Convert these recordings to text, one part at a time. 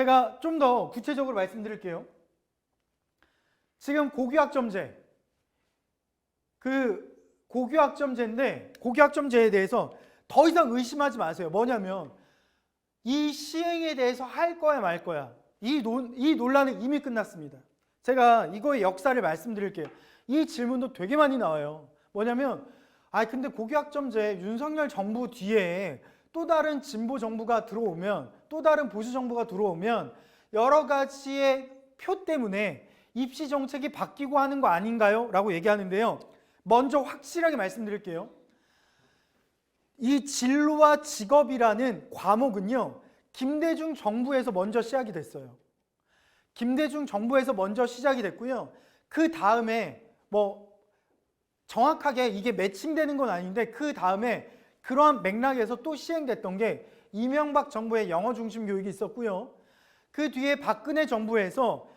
제가 좀 더 구체적으로 말씀드릴게요. 지금 고교학점제, 그 고교학점제인데 고교학점제에 대해서 더 이상 의심하지 마세요. 뭐냐면 이 시행에 대해서 할 거야 말 거야, 이 논란은 이미 끝났습니다. 제가 이거의 역사를 말씀드릴게요. 이 질문도 되게 많이 나와요. 뭐냐면 근데 고교학점제 윤석열 정부 뒤에 또 다른 진보 정부가 들어오면, 또 다른 보수 정부가 들어오면 여러 가지의 표 때문에 입시 정책이 바뀌고 하는 거 아닌가요? 라고 얘기하는데요. 먼저 확실하게 말씀드릴게요. 이 진로와 직업이라는 과목은요, 김대중 정부에서 먼저 시작이 됐어요. 김대중 정부에서 먼저 시작이 됐고요. 그 다음에 정확하게 이게 매칭되는 건 아닌데 그 다음에 그러한 맥락에서 또 시행됐던 게 이명박 정부의 영어 중심 교육이 있었고요. 그 뒤에 박근혜 정부에서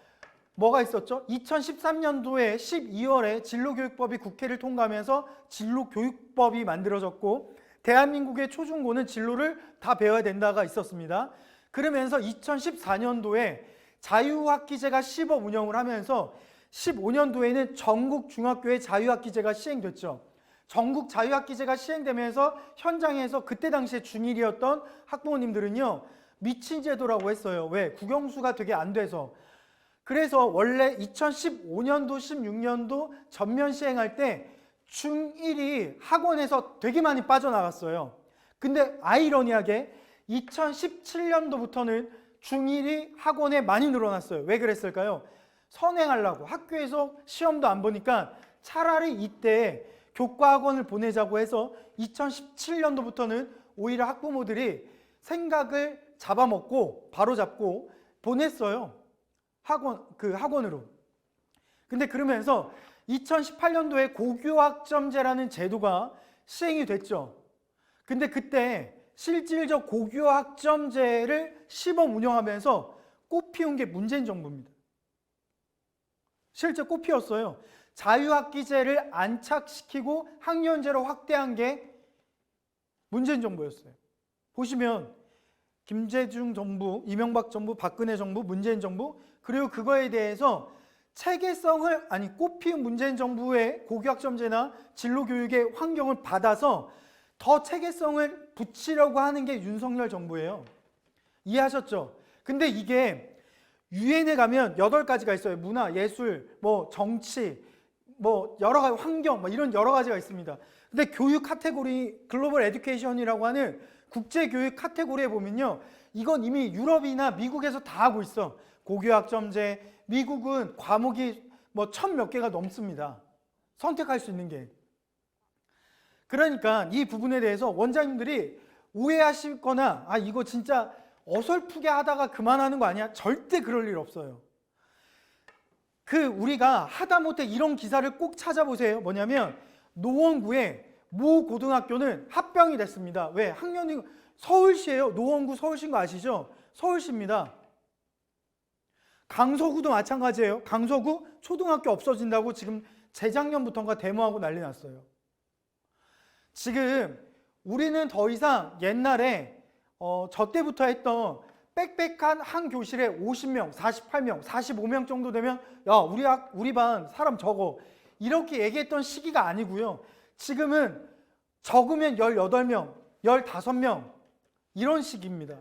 뭐가 있었죠? 2013년도에 12월에 진로교육법이 국회를 통과하면서 진로교육법이 만들어졌고, 대한민국의 초중고는 진로를 다 배워야 된다가 있었습니다. 그러면서 2014년도에 자유학기제가 시범 운영을 하면서 15년도에는 전국 중학교의 자유학기제가 시행됐죠. 전국 자유학기제가 시행되면서 현장에서 그때 당시에 중1이었던 학부모님들은요, 미친 제도라고 했어요. 왜? 국영수가 되게 안 돼서. 그래서 원래 2015년도, 16년도 전면 시행할 때 중1이 학원에서 되게 많이 빠져나갔어요. 근데 아이러니하게 2017년도부터는 중1이 학원에 많이 늘어났어요. 왜 그랬을까요? 선행하려고, 학교에서 시험도 안 보니까 차라리 이때 교과학원을 보내자고 해서 2017년도부터는 오히려 학부모들이 생각을 잡아먹고 바로잡고 보냈어요. 학원으로. 근데 그러면서 2018년도에 고교학점제라는 제도가 시행이 됐죠. 근데 그때 실질적 고교학점제를 시범 운영하면서 꽃피운 게 문재인 정부입니다. 실제 꽃피웠어요. 자유학기제를 안착시키고 학년제로 확대한 게 문재인 정부였어요. 보시면 김대중 정부, 이명박 정부, 박근혜 정부, 문재인 정부, 그리고 그거에 대해서 체계성을, 꽃피운 문재인 정부의 고교학점제나 진로교육의 환경을 받아서 더 체계성을 붙이려고 하는 게 윤석열 정부예요. 이해하셨죠? 근데 이게 유엔에 가면 8가지가 있어요. 문화, 예술, 정치, 여러 가지 환경, 이런 여러 가지가 있습니다. 근데 교육 카테고리, 글로벌 에듀케이션이라고 하는 국제교육 카테고리에 보면요, 이건 이미 유럽이나 미국에서 다 하고 있어. 고교학점제, 미국은 과목이 1000몇 개가 넘습니다. 선택할 수 있는 게. 그러니까 이 부분에 대해서 원장님들이 오해하시거나 이거 진짜 어설프게 하다가 그만하는 거 아니야? 절대 그럴 일 없어요. 우리가 하다못해 이런 기사를 꼭 찾아보세요. 뭐냐면 노원구의 모 고등학교는 합병이 됐습니다. 왜? 학년이 서울시예요. 노원구 서울시인 거 아시죠? 서울시입니다. 강서구도 마찬가지예요. 강서구 초등학교 없어진다고 지금 재작년부터인가 데모하고 난리 났어요. 지금 우리는 더 이상 옛날에 저 때부터 했던 빽빽한 한 교실에 50명, 48명, 45명 정도 되면 우리 반 사람 적어, 이렇게 얘기했던 시기가 아니고요. 지금은 적으면 18명, 15명 이런 시기입니다.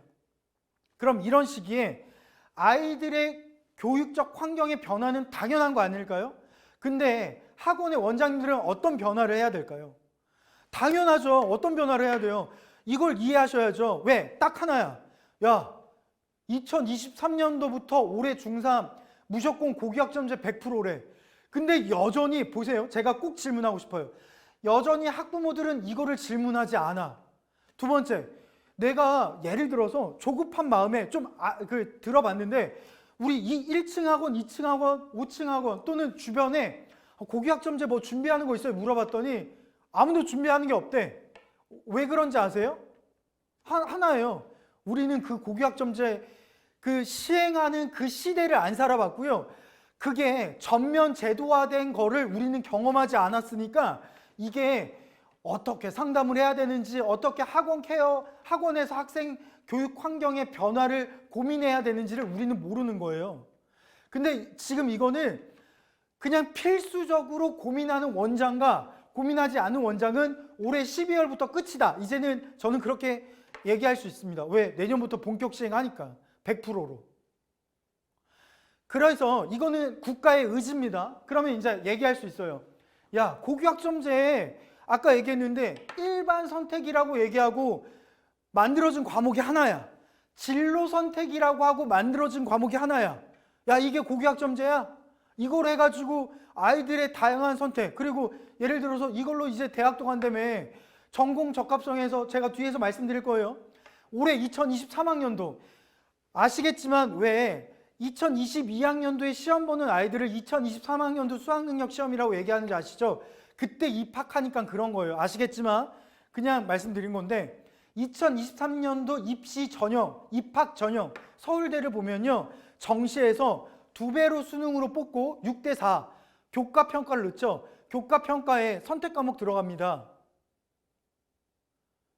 그럼 이런 시기에 아이들의 교육적 환경의 변화는 당연한 거 아닐까요? 근데 학원의 원장님들은 어떤 변화를 해야 될까요? 당연하죠. 어떤 변화를 해야 돼요? 이걸 이해하셔야죠. 왜? 딱 하나야. 2023년도부터 올해 중3 무조건 고교학점제 100%래. 근데 여전히 보세요. 제가 꼭 질문하고 싶어요. 여전히 학부모들은 이거를 질문하지 않아. 두 번째, 내가 예를 들어서 조급한 마음에 좀 들어봤는데 우리 1층 학원, 2층 학원, 5층 학원 또는 주변에 고교학점제 준비하는 거 있어요? 물어봤더니 아무도 준비하는 게 없대. 왜 그런지 아세요? 하나예요. 우리는 그 고교학점제 시행하는 그 시대를 안 살아봤고요. 그게 전면 제도화된 거를 우리는 경험하지 않았으니까 이게 어떻게 상담을 해야 되는지, 어떻게 학원 케어, 학원에서 학생 교육 환경의 변화를 고민해야 되는지를 우리는 모르는 거예요. 근데 지금 이거는 그냥 필수적으로 고민하는 원장과 고민하지 않은 원장은 올해 12월부터 끝이다. 이제는 저는 그렇게 얘기할 수 있습니다. 왜? 내년부터 본격 시행하니까 100%로. 그래서 이거는 국가의 의지입니다. 그러면 이제 얘기할 수 있어요. 야, 고교학점제에 아까 얘기했는데 일반 선택이라고 얘기하고 만들어진 과목이 하나야. 진로 선택이라고 하고 만들어진 과목이 하나야. 야, 이게 고교학점제야? 이걸 해가지고 아이들의 다양한 선택, 그리고 예를 들어서 이걸로 이제 대학도 간다며. 전공 적합성에서 제가 뒤에서 말씀드릴 거예요. 올해 2023학년도 아시겠지만 왜 2022학년도에 시험 보는 아이들을 2023학년도 수학능력 시험이라고 얘기하는지 아시죠? 그때 입학하니까 그런 거예요. 아시겠지만 그냥 말씀드린 건데 2023년도 입시 전형, 입학 전형 서울대를 보면요. 정시에서 2배로 수능으로 뽑고 6대4 교과 평가를 넣죠. 교과 평가에 선택 과목 들어갑니다.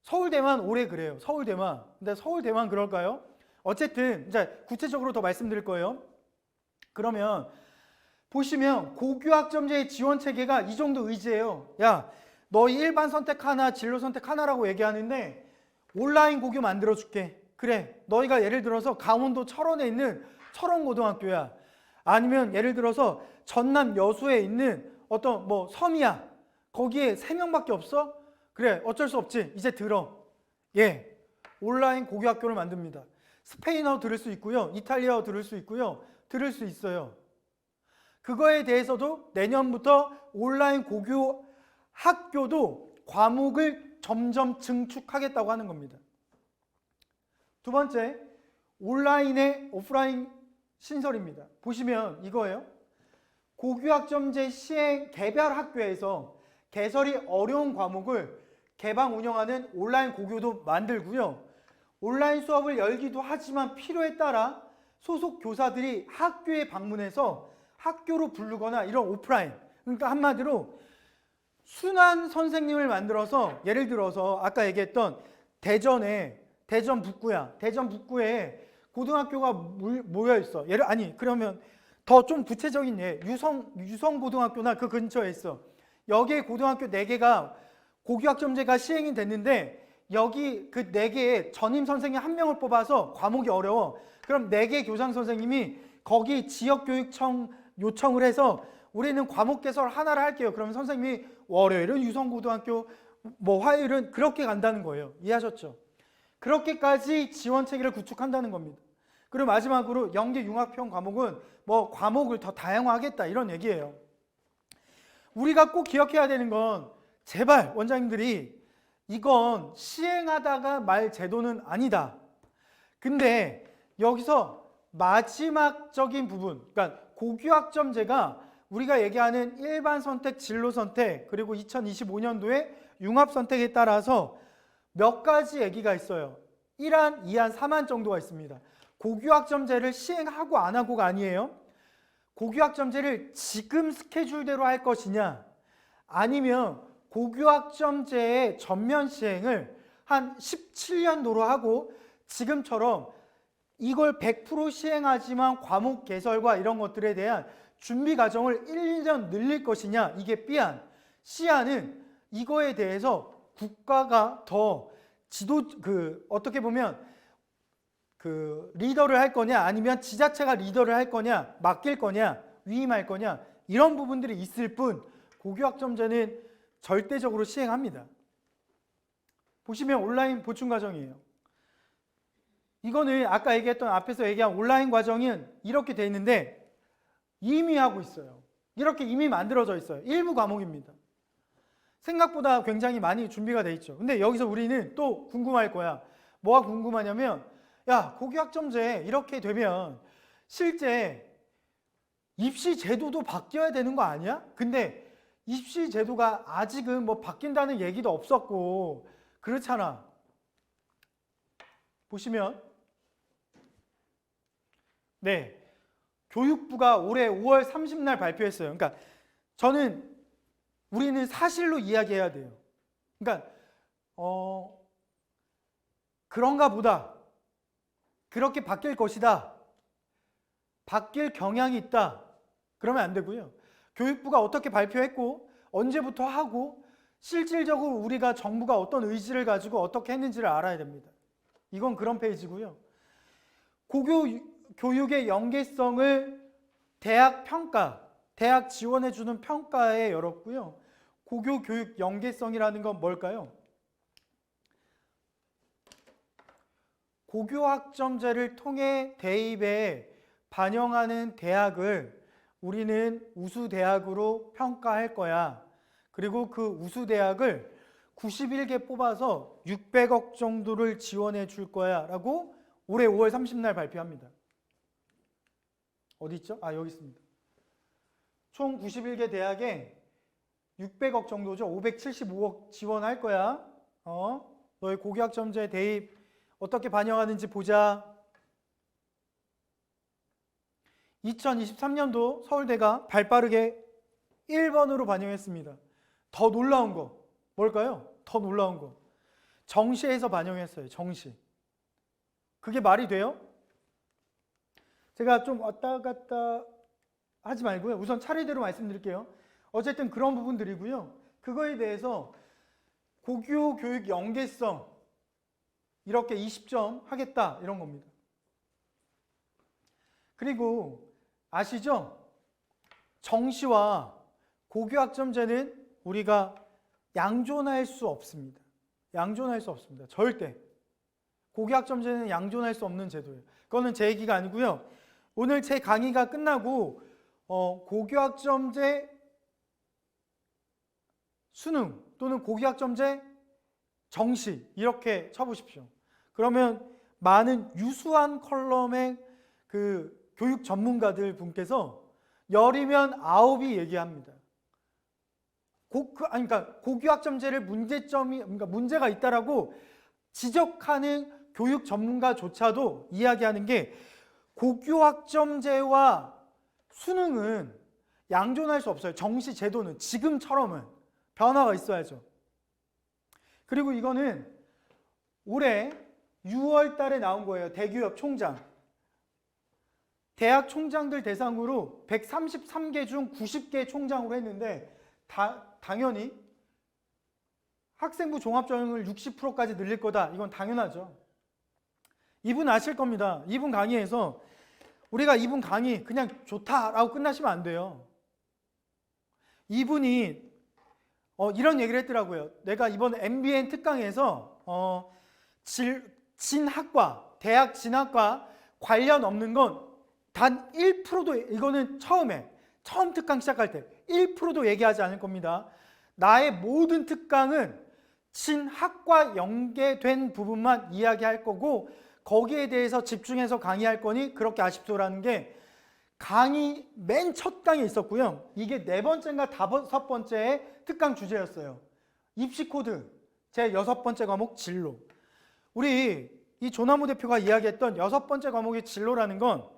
서울대만 올해 그래요. 서울대만. 근데 서울대만 그럴까요? 어쨌든 이제 구체적으로 더 말씀드릴 거예요. 그러면 보시면 고교학점제의 지원 체계가 이 정도 의지예요. 야, 너희 일반 선택 하나, 진로 선택 하나라고 얘기하는데 온라인 고교 만들어 줄게. 그래, 너희가 예를 들어서 강원도 철원에 있는 철원고등학교야. 아니면 예를 들어서 전남 여수에 있는 어떤 뭐 섬이야. 거기에 3명밖에 없어? 그래, 어쩔 수 없지. 이제 들어. 예, 온라인 고교학교를 만듭니다. 스페인어 들을 수 있고요. 이탈리아어 들을 수 있고요. 들을 수 있어요. 그거에 대해서도 내년부터 온라인 고교 학교도 과목을 점점 증축하겠다고 하는 겁니다. 두 번째, 온라인의 오프라인 신설입니다. 보시면 이거예요. 고교학점제 시행 개별 학교에서 개설이 어려운 과목을 개방 운영하는 온라인 고교도 만들고요. 온라인 수업을 열기도 하지만 필요에 따라 소속 교사들이 학교에 방문해서 학교로 부르거나 이런 오프라인, 그러니까 한마디로 순환 선생님을 만들어서 예를 들어서 아까 얘기했던 대전 북구야. 대전 북구에 고등학교가 모여 있어. 그러면 더 좀 구체적인 유성 고등학교나 그 근처에 있어. 여기에 고등학교 4개가 고교학점제가 시행이 됐는데 여기 그 4개의 전임 선생님 1명을 뽑아서 과목이 어려워. 그럼 4개 교장 선생님이 거기 지역교육청 요청을 해서 우리는 과목 개설 하나를 할게요. 그러면 선생님이 월요일은 유성고등학교, 뭐 화요일은 그렇게 간다는 거예요. 이해하셨죠? 그렇게까지 지원 체계를 구축한다는 겁니다. 그리고 마지막으로 연계 융합형 과목은 뭐 과목을 더 다양화하겠다 이런 얘기예요. 우리가 꼭 기억해야 되는 건 제발 원장님들이 이건 시행하다가 말 제도는 아니다. 근데 여기서 마지막적인 부분, 그러니까 고교학점제가 우리가 얘기하는 일반 선택, 진로 선택, 그리고 2025년도에 융합 선택에 따라서 몇 가지 얘기가 있어요. 1안, 2안, 3안 정도가 있습니다. 고교학점제를 시행하고 안 하고가 아니에요. 고교학점제를 지금 스케줄대로 할 것이냐, 아니면 고교학점제의 전면 시행을 한 17년도로 하고 지금처럼 이걸 100% 시행하지만 과목 개설과 이런 것들에 대한 준비 과정을 1, 2년 늘릴 것이냐, 이게 B안. C안은 이거에 대해서 국가가 더 어떻게 보면 리더를 할 거냐, 아니면 지자체가 리더를 할 거냐, 맡길 거냐, 위임할 거냐, 이런 부분들이 있을 뿐 고교학점제는 절대적으로 시행합니다. 보시면 온라인 보충 과정이에요. 이거는 아까 얘기했던 앞에서 얘기한 온라인 과정은 이렇게 돼 있는데 이미 하고 있어요. 이렇게 이미 만들어져 있어요. 일부 과목입니다. 생각보다 굉장히 많이 준비가 돼 있죠. 근데 여기서 우리는 또 궁금할 거야. 뭐가 궁금하냐면, 야, 고교학점제 이렇게 되면 실제 입시 제도도 바뀌어야 되는 거 아니야? 근데 입시 제도가 아직은 뭐 바뀐다는 얘기도 없었고 그렇잖아. 보시면 네, 교육부가 올해 5월 30날 발표했어요. 그러니까 우리는 사실로 이야기해야 돼요. 그러니까 그런가 보다, 그렇게 바뀔 것이다, 바뀔 경향이 있다, 그러면 안 되고요. 교육부가 어떻게 발표했고 언제부터 하고 실질적으로 우리가 정부가 어떤 의지를 가지고 어떻게 했는지를 알아야 됩니다. 이건 그런 페이지고요. 고교육의 연계성을 대학 평가, 대학 지원해주는 평가에 열었고요. 고교교육 연계성이라는 건 뭘까요? 고교학점제를 통해 대입에 반영하는 대학을 우리는 우수대학으로 평가할 거야. 그리고 그 우수대학을 91개 뽑아서 600억 정도를 지원해 줄 거야 라고 올해 5월 30날 발표합니다. 어디 있죠? 여기 있습니다. 총 91개 대학에 600억 정도죠. 575억 지원할 거야. 너희 고교학점제 대입 어떻게 반영하는지 보자. 2023년도 서울대가 발빠르게 1번으로 반영했습니다. 더 놀라운 거 뭘까요? 더 놀라운 거 정시에서 반영했어요. 정시. 그게 말이 돼요? 제가 좀 왔다 갔다 하지 말고요. 우선 차례대로 말씀드릴게요. 어쨌든 그런 부분들이고요. 그거에 대해서 고교 교육 연계성 이렇게 20점 하겠다 이런 겁니다. 그리고 아시죠? 정시와 고교학점제는 우리가 양존할 수 없습니다. 양존할 수 없습니다. 절대. 고교학점제는 양존할 수 없는 제도예요. 그거는 제 얘기가 아니고요. 오늘 제 강의가 끝나고 고교학점제 수능 또는 고교학점제 정시 이렇게 쳐보십시오. 그러면 많은 유수한 컬럼의 그 교육 전문가들 분께서 10이면 9이 얘기합니다. 그러니까 고교학점제를 그러니까 문제가 있다라고 지적하는 교육 전문가조차도 이야기하는 게 고교학점제와 수능은 양존할 수 없어요. 정시 제도는 지금처럼은 변화가 있어야죠. 그리고 이거는 올해 6월 달에 나온 거예요. 대기업 총장. 대학 총장들 대상으로 133개 중 90개 총장으로 했는데 당연히 학생부 종합전형을 60%까지 늘릴 거다. 이건 당연하죠. 이분 아실 겁니다. 이분 강의에서 우리가 이분 강의 그냥 좋다라고 끝나시면 안 돼요. 이분이 이런 얘기를 했더라고요. 내가 이번 MBN 특강에서 진학과 대학 진학과 관련 없는 건 단 1%도 이거는 처음 특강 시작할 때 1%도 얘기하지 않을 겁니다. 나의 모든 특강은 진학과 연계된 부분만 이야기할 거고 거기에 대해서 집중해서 강의할 거니 그렇게 아십시오라는 게 강의 맨 첫 강에 있었고요. 이게 4번째인가 5번째의 특강 주제였어요. 입시 코드 제 6번째 과목 진로. 우리 이 조나무 대표가 이야기했던 6번째 과목의 진로라는 건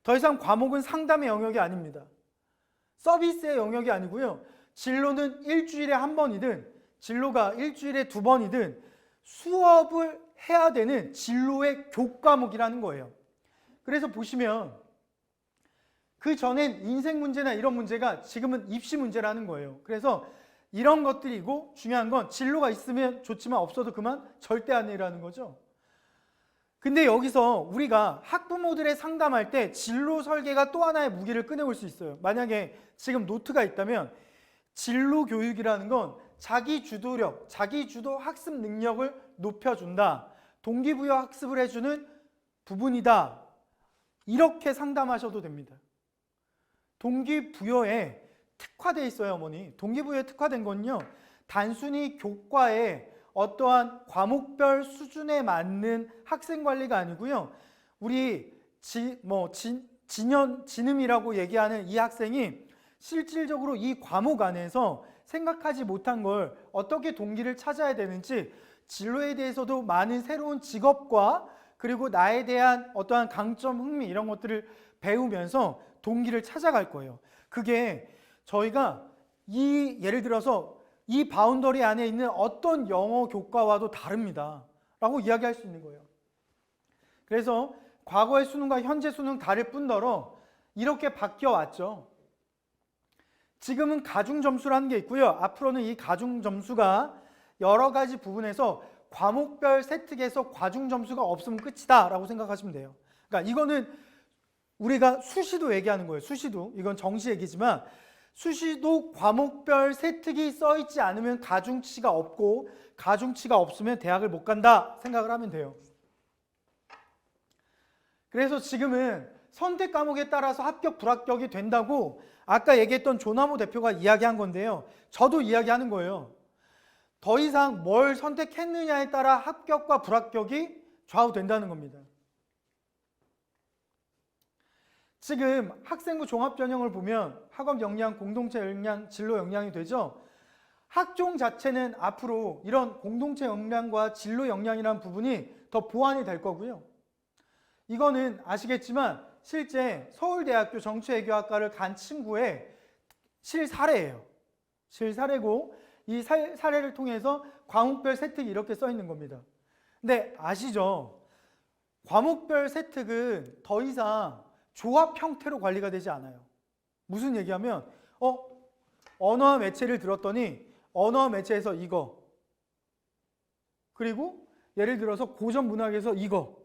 더 이상 과목은 상담의 영역이 아닙니다. 서비스의 영역이 아니고요. 진로는 일주일에 한 번이든 진로가 일주일에 2번이든 수업을 해야 되는 진로의 교과목이라는 거예요. 그래서 보시면 그 전엔 인생 문제나 이런 문제가 지금은 입시 문제라는 거예요. 그래서 이런 것들이고 중요한 건 진로가 있으면 좋지만 없어도 그만 절대 아니라는 거죠. 근데 여기서 우리가 학부모들의 상담할 때 진로 설계가 또 하나의 무기를 꺼내올 수 있어요. 만약에 지금 노트가 있다면 진로 교육이라는 건 자기 주도력, 자기 주도 학습 능력을 높여준다. 동기부여 학습을 해주는 부분이다. 이렇게 상담하셔도 됩니다. 동기부여에 특화되어 있어요, 어머니. 동기부여에 특화된 건요. 단순히 교과에 어떠한 과목별 수준에 맞는 학생 관리가 아니고요. 우리 진음이라고 얘기하는 이 학생이 실질적으로 이 과목 안에서 생각하지 못한 걸 어떻게 동기를 찾아야 되는지 진로에 대해서도 많은 새로운 직업과 그리고 나에 대한 어떠한 강점, 흥미 이런 것들을 배우면서 동기를 찾아갈 거예요. 그게 저희가 예를 들어서 이 바운더리 안에 있는 어떤 영어 교과와도 다릅니다. 라고 이야기할 수 있는 거예요. 그래서 과거의 수능과 현재 수능 다를 뿐더러 이렇게 바뀌어 왔죠. 지금은 가중 점수라는 게 있고요. 앞으로는 이 가중 점수가 여러 가지 부분에서 과목별 세특에서 과중 점수가 없으면 끝이다 라고 생각하시면 돼요. 그러니까 이거는 우리가 수시도 얘기하는 거예요. 수시도. 이건 정시 얘기지만 수시도 과목별 세특이 써있지 않으면 가중치가 없고 가중치가 없으면 대학을 못 간다 생각을 하면 돼요. 그래서 지금은 선택 과목에 따라서 합격 불합격이 된다고 아까 얘기했던 조나무 대표가 이야기한 건데요. 저도 이야기하는 거예요. 더 이상 뭘 선택했느냐에 따라 합격과 불합격이 좌우된다는 겁니다. 지금 학생부 종합전형을 보면 학업 역량, 공동체 역량, 진로 역량이 되죠. 학종 자체는 앞으로 이런 공동체 역량과 진로 역량이라는 부분이 더 보완이 될 거고요. 이거는 아시겠지만 실제 서울대학교 정치외교학과를 간 친구의 실사례예요. 실사례고 이 사례를 통해서 과목별 세특이 이렇게 써 있는 겁니다. 근데 아시죠? 과목별 세특은 더 이상 조합 형태로 관리가 되지 않아요. 무슨 얘기하면 언어와 매체를 들었더니 언어와 매체에서 이거, 그리고 예를 들어서 고전 문학에서 이거,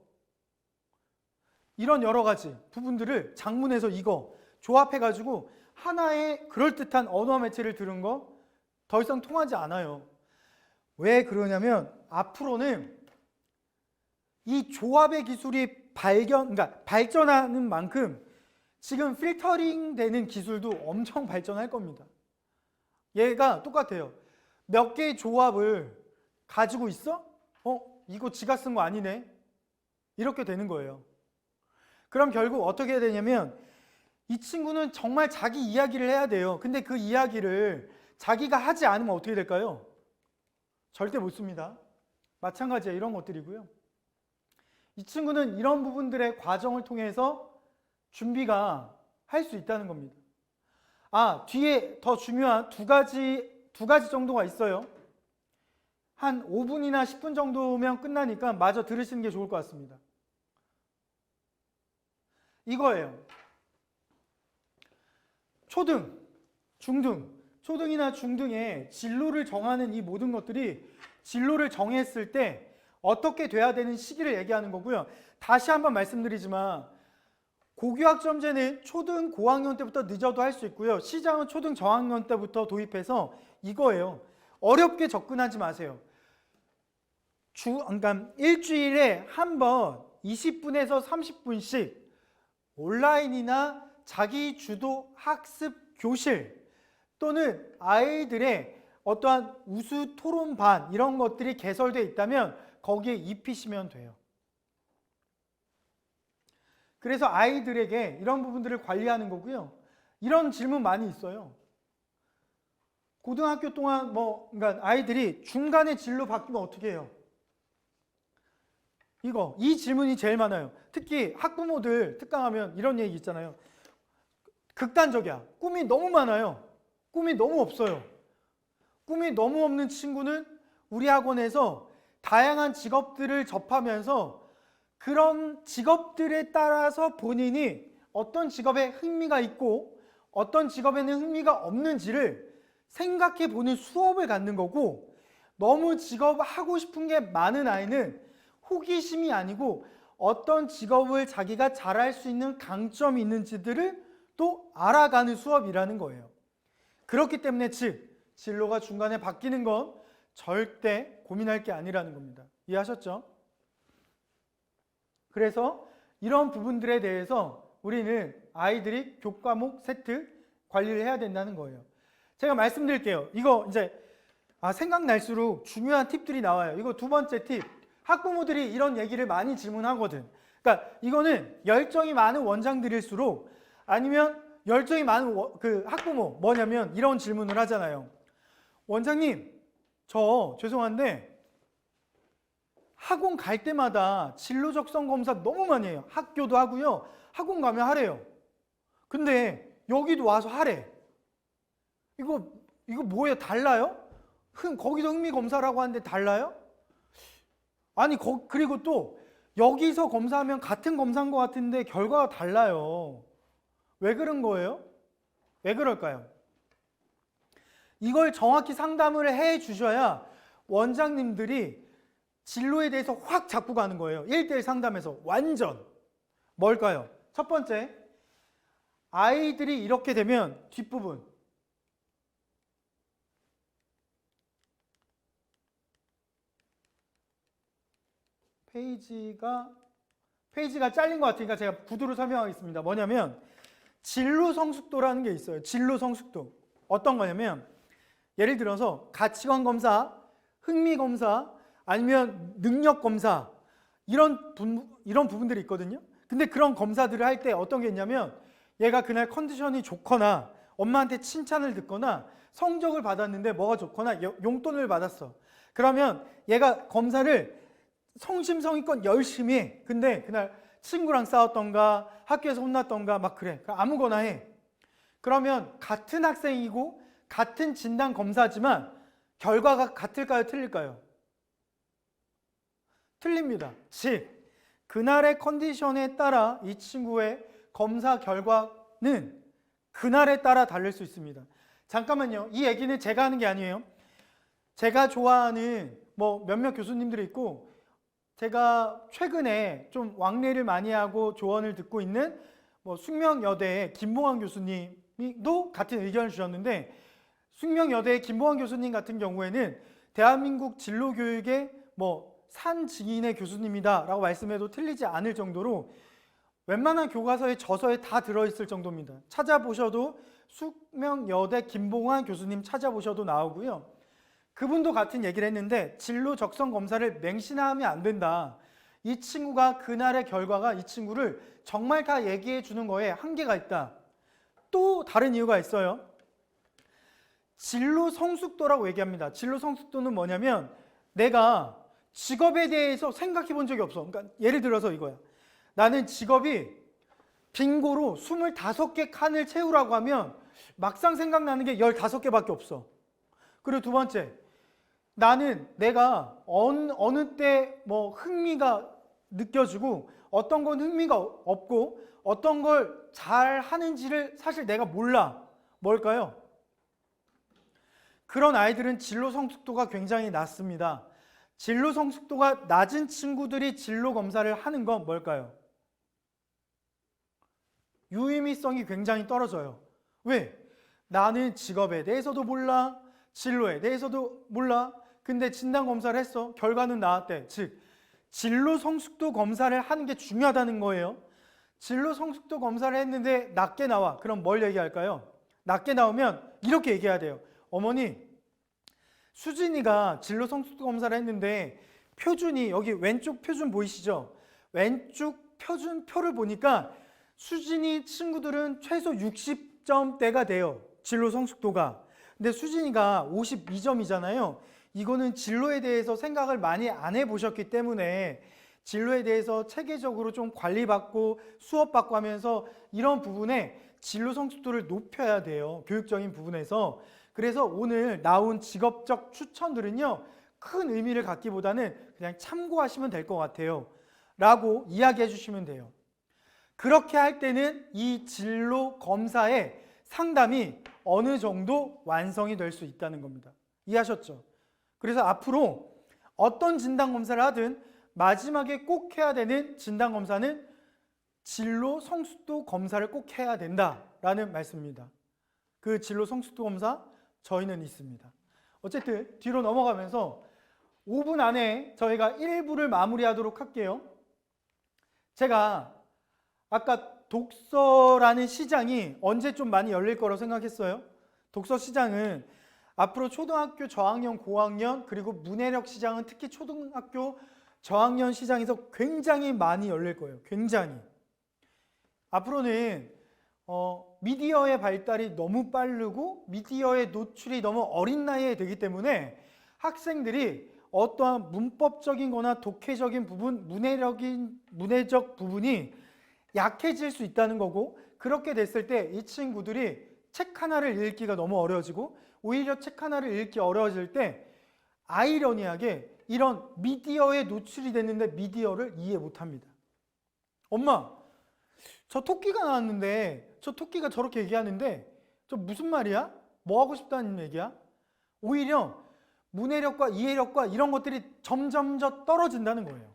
이런 여러 가지 부분들을 장문에서 이거 조합해가지고 하나의 그럴듯한 언어와 매체를 들은 거 더 이상 통하지 않아요. 왜 그러냐면 앞으로는 이 조합의 기술이 그러니까 발전하는 만큼 지금 필터링 되는 기술도 엄청 발전할 겁니다. 얘가 똑같아요. 몇 개의 조합을 가지고 있어? 이거 지가 쓴 거 아니네? 이렇게 되는 거예요. 그럼 결국 어떻게 해야 되냐면 이 친구는 정말 자기 이야기를 해야 돼요. 근데 그 이야기를 자기가 하지 않으면 어떻게 될까요? 절대 못 씁니다. 마찬가지예요. 이런 것들이고요. 이 친구는 이런 부분들의 과정을 통해서 준비가 할 수 있다는 겁니다. 뒤에 더 중요한 두 가지 정도가 있어요. 한 5분이나 10분 정도면 끝나니까 마저 들으시는 게 좋을 것 같습니다. 이거예요. 초등, 중등, 초등이나 중등의 진로를 정하는 이 모든 것들이 진로를 정했을 때 어떻게 돼야 되는 시기를 얘기하는 거고요. 다시 한번 말씀드리지만 고교학점제는 초등 고학년 때부터 늦어도 할 수 있고요. 시장은 초등 저학년 때부터 도입해서 이거예요. 어렵게 접근하지 마세요. 그러니까 일주일에 한 번 20분에서 30분씩 온라인이나 자기 주도 학습 교실 또는 아이들의 어떠한 우수 토론반 이런 것들이 개설되어 있다면 거기에 입히시면 돼요. 그래서 아이들에게 이런 부분들을 관리하는 거고요. 이런 질문 많이 있어요. 고등학교 동안 그러니까 아이들이 중간에 진로 바뀌면 어떻게 해요? 이 질문이 제일 많아요. 특히 학부모들 특강하면 이런 얘기 있잖아요. 극단적이야. 꿈이 너무 많아요. 꿈이 너무 없어요. 꿈이 너무 없는 친구는 우리 학원에서 다양한 직업들을 접하면서 그런 직업들에 따라서 본인이 어떤 직업에 흥미가 있고 어떤 직업에는 흥미가 없는지를 생각해 보는 수업을 갖는 거고, 너무 직업 하고 싶은 게 많은 아이는 호기심이 아니고 어떤 직업을 자기가 잘할 수 있는 강점이 있는지들을 또 알아가는 수업이라는 거예요. 그렇기 때문에 진로가 중간에 바뀌는 건 절대 고민할 게 아니라는 겁니다. 이해하셨죠? 그래서 이런 부분들에 대해서 우리는 아이들이 교과목 세트 관리를 해야 된다는 거예요. 제가 말씀드릴게요. 이거 이제 생각날수록 중요한 팁들이 나와요. 이거 두 번째 팁. 학부모들이 이런 얘기를 많이 질문하거든. 그러니까 이거는 열정이 많은 원장들일수록 아니면 열정이 많은 그 학부모 뭐냐면 이런 질문을 하잖아요. 원장님, 저 죄송한데 학원 갈 때마다 진로 적성 검사 너무 많이 해요. 학교도 하고요. 학원 가면 하래요. 근데 여기도 와서 하래. 이거 뭐예요? 달라요? 거기도 흥미 검사라고 하는데 달라요? 아니 그리고 또 여기서 검사하면 같은 검사인 것 같은데 결과가 달라요. 왜 그런 거예요? 왜 그럴까요? 이걸 정확히 상담을 해 주셔야 원장님들이 진로에 대해서 확 잡고 가는 거예요. 1대1 상담에서 완전. 뭘까요? 첫 번째, 아이들이 이렇게 되면 뒷부분 페이지가 잘린 것 같으니까 제가 구두로 설명하겠습니다. 뭐냐면 진로 성숙도라는 게 있어요. 진로 성숙도. 어떤 거냐면 예를 들어서 가치관 검사, 흥미 검사, 아니면 능력 검사 이런 부분들이 있거든요. 근데 그런 검사들을 할 때 어떤 게 있냐면 얘가 그날 컨디션이 좋거나 엄마한테 칭찬을 듣거나 성적을 받았는데 뭐가 좋거나 용돈을 받았어. 그러면 얘가 검사를 성심성의껏 열심히 해. 근데 그날 친구랑 싸웠던가 학교에서 혼났던가 막 그래. 아무거나 해. 그러면 같은 학생이고 같은 진단 검사지만 결과가 같을까요? 틀릴까요? 틀립니다. 즉 그날의 컨디션에 따라 이 친구의 검사 결과는 그날에 따라 다를 수 있습니다. 잠깐만요. 이 얘기는 제가 하는 게 아니에요. 제가 좋아하는 몇몇 교수님들이 있고 제가 최근에 좀 왕래를 많이 하고 조언을 듣고 있는 숙명여대의 김봉환 교수님도 같은 의견을 주셨는데 숙명여대의 김봉환 교수님 같은 경우에는 대한민국 진로교육의 산 증인의 교수님이다 라고 말씀해도 틀리지 않을 정도로 웬만한 교과서에 저서에 다 들어있을 정도입니다. 찾아보셔도 숙명여대 김봉환 교수님 찾아보셔도 나오고요. 그분도 같은 얘기를 했는데 진로 적성 검사를 맹신하면 안 된다. 이 친구가 그날의 결과가 이 친구를 정말 다 얘기해 주는 거에 한계가 있다. 또 다른 이유가 있어요. 진로 성숙도라고 얘기합니다. 진로 성숙도는 뭐냐면 내가 직업에 대해서 생각해 본 적이 없어. 그러니까 예를 들어서 이거야. 나는 직업이 빙고로 25개 칸을 채우라고 하면 막상 생각나는 게 15개밖에 없어. 그리고 두 번째, 나는 내가 어느 때 흥미가 느껴지고 어떤 건 흥미가 없고 어떤 걸 잘 하는지를 사실 내가 몰라. 뭘까요? 그런 아이들은 진로 성숙도가 굉장히 낮습니다. 진로 성숙도가 낮은 친구들이 진로 검사를 하는 건 뭘까요? 유의미성이 굉장히 떨어져요. 왜? 나는 직업에 대해서도 몰라. 진로에 대해서도 몰라. 근데 진단 검사를 했어. 결과는 나왔대. 즉 진로 성숙도 검사를 하는 게 중요하다는 거예요. 진로 성숙도 검사를 했는데 낮게 나와. 그럼 뭘 얘기할까요? 낮게 나오면 이렇게 얘기해야 돼요. 어머니, 수진이가 진로 성숙도 검사를 했는데 표준이 여기 왼쪽 표준 보이시죠? 왼쪽 표준표를 보니까 수진이 친구들은 최소 60점대가 돼요. 진로 성숙도가. 근데 수진이가 52점이잖아요. 이거는 진로에 대해서 생각을 많이 안 해보셨기 때문에 진로에 대해서 체계적으로 좀 관리받고 수업받고 하면서 이런 부분에 진로 성숙도를 높여야 돼요. 교육적인 부분에서. 그래서 오늘 나온 직업적 추천들은요, 큰 의미를 갖기보다는 그냥 참고하시면 될 것 같아요. 라고 이야기해 주시면 돼요. 그렇게 할 때는 이 진로 검사의 상담이 어느 정도 완성이 될 수 있다는 겁니다. 이해하셨죠? 그래서 앞으로 어떤 진단검사를 하든 마지막에 꼭 해야 되는 진단검사는 진로 성숙도 검사를 꼭 해야 된다라는 말씀입니다. 그 진로 성숙도 검사 저희는 있습니다. 어쨌든 뒤로 넘어가면서 5분 안에 저희가 1부를 마무리하도록 할게요. 제가 아까 독서라는 시장이 언제 좀 많이 열릴 거라고 생각했어요. 독서 시장은 앞으로 초등학교 저학년, 고학년 그리고 문해력 시장은 특히 초등학교 저학년 시장에서 굉장히 많이 열릴 거예요. 굉장히. 앞으로는 미디어의 발달이 너무 빠르고 미디어의 노출이 너무 어린 나이에 되기 때문에 학생들이 어떠한 문법적인 거나 독해적인 부분, 문해적 부분이 약해질 수 있다는 거고, 그렇게 됐을 때 이 친구들이 책 하나를 읽기가 너무 어려워지고 오히려 책 하나를 읽기 어려워질 때 아이러니하게 이런 미디어에 노출이 됐는데 미디어를 이해 못합니다. 엄마, 저 토끼가 나왔는데 저 토끼가 저렇게 얘기하는데 저 무슨 말이야? 뭐 하고 싶다는 얘기야? 오히려 문해력과 이해력과 이런 것들이 점점 떨어진다는 거예요.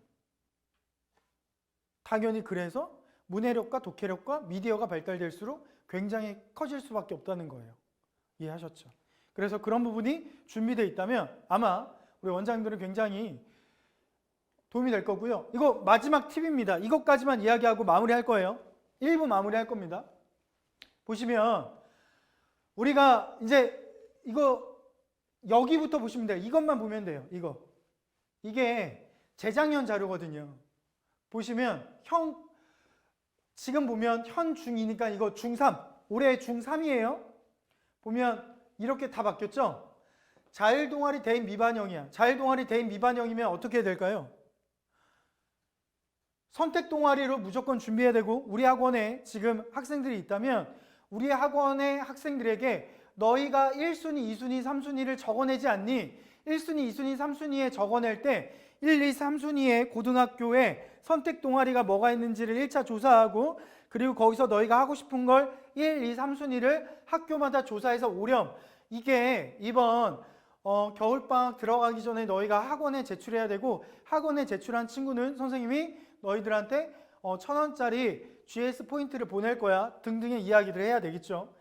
당연히 그래서 문해력과 독해력과 미디어가 발달될수록 굉장히 커질 수밖에 없다는 거예요. 이해하셨죠? 그래서 그런 부분이 준비되어 있다면 아마 우리 원장님들은 굉장히 도움이 될 거고요. 이거 마지막 팁입니다. 이것까지만 이야기하고 마무리할 거예요. 1부 마무리할 겁니다. 보시면 우리가 이제 이거 여기부터 보시면 돼요. 이것만 보면 돼요. 이게 재작년 자료거든요. 보시면 지금 보면 현 중2니까 이거 중3, 올해 중3이에요. 보면 이렇게 다 바뀌었죠? 자율동아리 대입 미반영이야. 자율동아리 대입 미반영이면 어떻게 될까요? 선택동아리로 무조건 준비해야 되고, 우리 학원에 지금 학생들이 있다면 우리 학원의 학생들에게 너희가 1순위, 2순위, 3순위를 적어내지 않니? 1순위, 2순위, 3순위에 적어낼 때 1, 2, 3순위의 고등학교에 선택동아리가 뭐가 있는지를 1차 조사하고, 그리고 거기서 너희가 하고 싶은 걸 1, 2, 3순위를 학교마다 조사해서 오렴. 이게 이번 겨울방학 들어가기 전에 너희가 학원에 제출해야 되고, 학원에 제출한 친구는 선생님이 너희들한테 1,000원짜리 GS 포인트를 보낼 거야 등등의 이야기를 해야 되겠죠.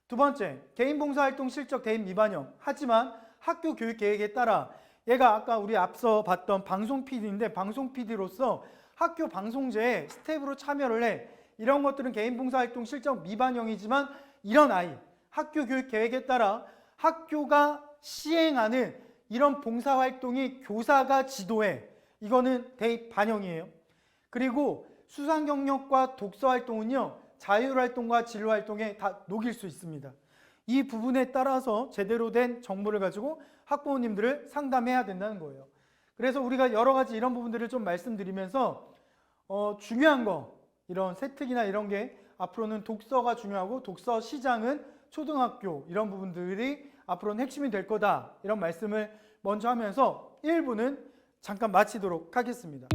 두 번째, 개인봉사활동 실적 대입 미반영. 하지만 학교 교육 계획에 따라 얘가 아까 우리 앞서 봤던 방송 PD인데, 방송 PD로서 학교 방송제에 스텝으로 참여를 해. 이런 것들은 개인봉사활동 실적 미반영이지만 이런 아이, 학교 교육 계획에 따라 학교가 시행하는 이런 봉사활동이 교사가 지도해. 이거는 대입 반영이에요. 그리고 수상경력과 독서활동은요, 자율활동과 진로활동에 다 녹일 수 있습니다. 이 부분에 따라서 제대로 된 정보를 가지고 학부모님들을 상담해야 된다는 거예요. 그래서 우리가 여러 가지 이런 부분들을 좀 말씀드리면서 중요한 거, 이런 세특이나 이런 게 앞으로는 독서가 중요하고 독서 시장은 초등학교, 이런 부분들이 앞으로는 핵심이 될 거다, 이런 말씀을 먼저 하면서 1부는 잠깐 마치도록 하겠습니다.